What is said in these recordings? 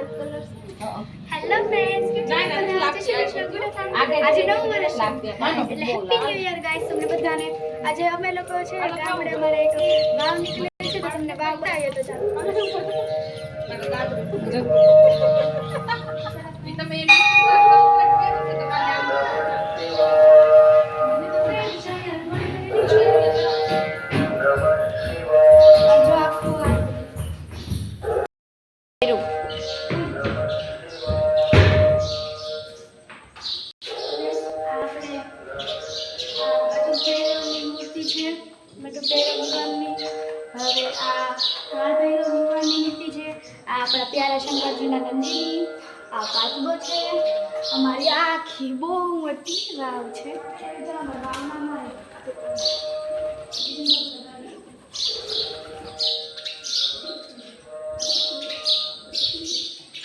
Hello friends, આજે નવું વર્ષ એટલે હેપી ન્યૂ યર ગાઈસ તમને બધાને. આજે અમે લોકો છે ગામડે અમારે એક વાવ નીકળે છે તો તમને વાવ બતાવીએ તો ચાલો. આપણા પ્યારા શંકરજીના મંદિર આ કાચબો છે. અમારી આખી બહુ મોટી વાવ છે.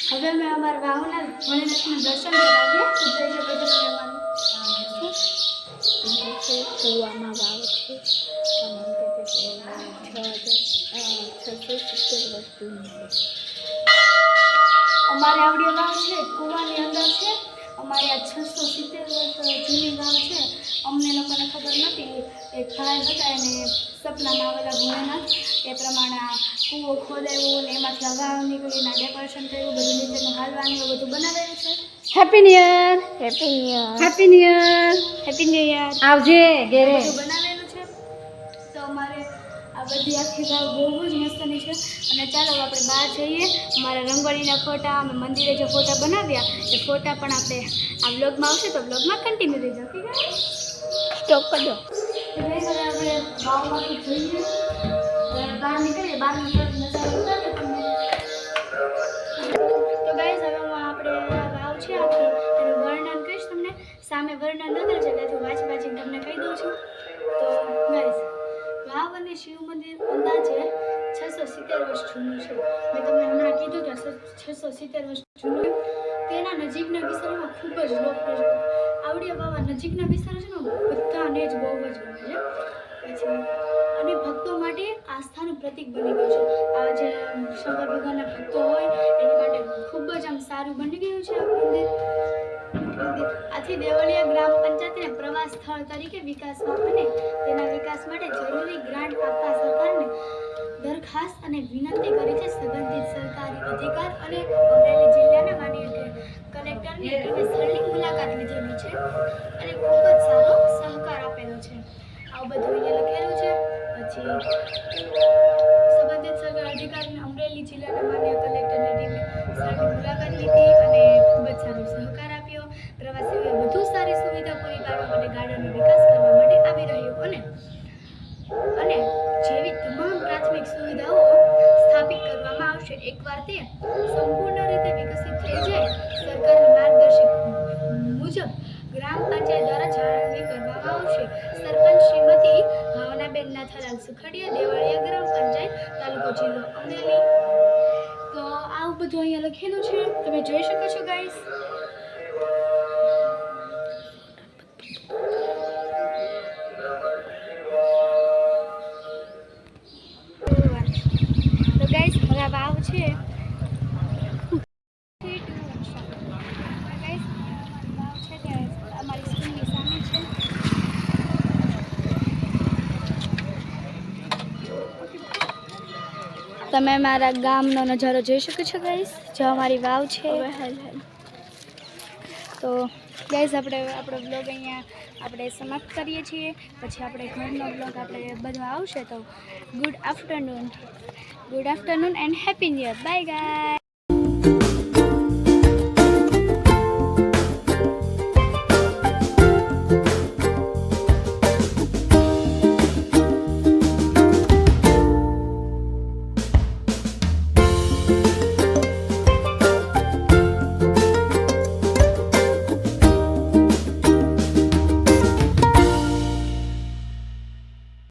હવે અમે અમારા વાવના ભોલેનાથના દર્શન કરાવીએ. કુવામાં વાવ છે. 670 અમારે આવડી વાવ છે કુવાની અંદર છે. અમારે આ 670 વર્ષ જૂની વાવ છે. અમને લોકોને ખબર નથી. એક ભાઈ હતા એને સપનામાં આવેલા ભોળાનાથ એ પ્રમાણે આ કૂવો ખોદાવ્યો ને એમાંથી વાવ નીકળીને ડેકોરેશન કર્યું, બધું નીચેનું હાલવાનું એવું બધું બનાવેલું છે. Happy new year, happy new year, happy new year, happy new year. આવજે ઘરે. બધું બનાવેલું છે. તો અમારે આ બધી આખી વાવ બહુ જ મસ્તની છે. અને ચાલો આપણે બહાર જઈએ. અમારા રંગોળીના ફોટા, અમે મંદિરે જે ફોટા બનાવ્યા એ ફોટા પણ આપણે આ વ્લોગમાં આવશે તો વ્લોગમાં કન્ટિન્યુ રહેજો. સ્ટોપ કરજો. હવે આપણે વાવમાંથી જોઈએ, બહાર નીકળીએ. બહારનો નજારો બતાવીએ તમને. તો ગાઈઝ હવે આપણે વાવ છે આખી એનું વર્ણન કહીશ તમને. સામે વર્ણન નથી છે એટલે હું વાંચીને તમને કહી દઉં છું. તો ગાઈઝ વાવ અને શિવ મંદિર અંદાજે 670 વર્ષ જૂનું છે. મેં તમને હમણાં કીધું કે 670 વર્ષ જૂનું. તેના નજીકના વિસ્તારોમાં ખૂબ જ લોકપ્રિય છે. આવડી વાવા નજીકના વિસ્તારો છે ને બધાને જ બહુ જ ગમે છે. પછી અને ભક્તો માટે આસ્થાનું પ્રતીક બની ગયું છે. આ જે શંકર ભગવાનના ભક્તો હોય એની માટે ખૂબ જ આમ સારું બની ગયું છે આ મંદિર. આથી દેવળિયા ગ્રામ પંચાયતને પ્રવાસ સ્થળ તરીકે વિકાસવા અને તેના વિકાસ માટે જરૂરી ગ્રાન્ટ આપવા સરકારને દરખાસ્ત અને વિનંતી કરી છે. સંબંધિત સરકારી અધિકાર અને અમરેલી જિલ્લાના માનનીય કલેક્ટરની ટીમે સ્થળની મુલાકાત લીધેલી છે અને ખૂબ જ સારો સહકાર આપેલો છે. આવું બધું અહીંયા લખેલું છે. પછી સંબંધિત સરકારી અધિકારીને અમરેલી જિલ્લાના માનનીય કલેક્ટરની ટીમે સ્થળની મુલાકાત લીધી અને ખૂબ જ સારો સહકાર આપ્યો. પ્રવાસીઓએ વધુ સારી સુવિધા પૂરી પાડવા માટે ગાર્ડનનો વિકાસ કરવા માટે આવી રહ્યો અને જેવી તમામ પ્રાથમિક સુવિધાઓ સ્થાપિત કરવામાં આવશે. એકવાર તે સંપૂર્ણ રીતે વિકસિત થઈ જાય સરકારની માર્ગદર્શિકા મુજબ ગ્રામ પંચાયત દ્વારા જાળવણી કરવામાં આવશે. સરપંચ શ્રીમતી ભાવનાબેન નાથાલાલ સુખડિયા, દેવળિયા ગ્રામ પંચાયત, તાલુકો જિલ્લો અમરેલી. તો આવું બધું અહીંયા લખેલું છે, તમે જોઈ શકો છો ગાઈસ. તો ગાઈસ હવે વાવ છે તમે મારા ગામનો નજારો જોઈ શકો છો ગાઈસ. જો અમારી વાવ છે. તો ગાઈસ આપણે આપણો બ્લોગ અહીંયા આપણે સમાપ્ત કરીએ છીએ. પછી આપણે ઘરનો બ્લોગ આપણે બધો આવશે. તો good afternoon and happy new year. Bye guys.